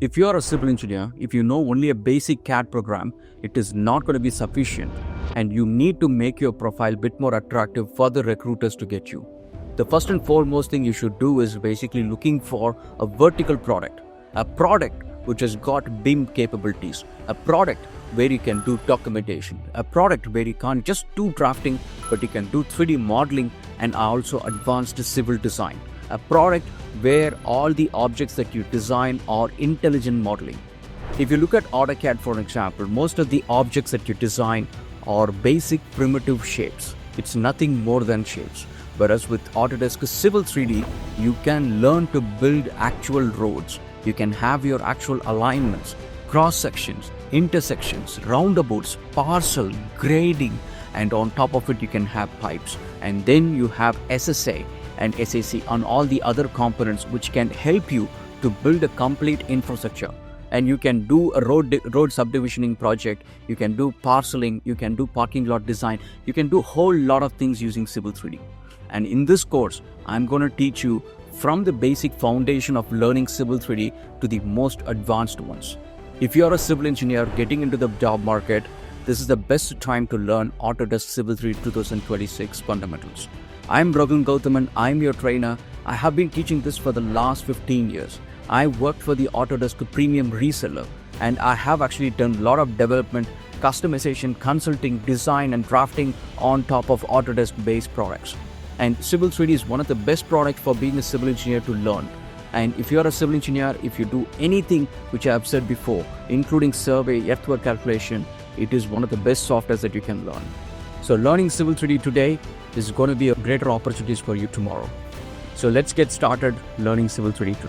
If you are a civil engineer, if you know only a basic CAD program, it is not going to be sufficient, and you need to make your profile a bit more attractive for the recruiters to get you. The first and foremost thing you should do is basically looking for a vertical product, a product which has got BIM capabilities, a product where you can do documentation, a product where you can't just do drafting, but you can do 3D modeling and also advanced civil design, a product where all the objects that you design are intelligent modeling. If you look at AutoCAD, for example, most of the objects that you design are basic primitive shapes. It's nothing more than shapes. Whereas with Autodesk Civil 3D, you can learn to build actual roads. You can have your actual alignments, cross sections, intersections, roundabouts, parcel, grading, and on top of it you can have pipes. And then you have SSA and SAC on all the other components which can help you to build a complete infrastructure. And you can do a road subdivisioning project, you can do parceling, you can do parking lot design, you can do a whole lot of things using Civil 3D. And in this course, I'm going to teach you from the basic foundation of learning Civil 3D to the most advanced ones. If you are a civil engineer getting into the job market, this is the best time to learn Autodesk Civil 3D 2026 fundamentals. I'm Raghu Gauthaman, I'm your trainer. I have been teaching this for the last 15 years. I worked for the Autodesk Premium Reseller, and I have actually done a lot of development, customization, consulting, design and drafting on top of Autodesk based products. And Civil 3D is one of the best products for being a civil engineer to learn. And if you are a civil engineer, if you do anything which I have said before, including survey, earthwork calculation, it is one of the best softwares that you can learn. So learning Civil 3D today is going to be a greater opportunities for you tomorrow. So let's get started learning Civil 3D today.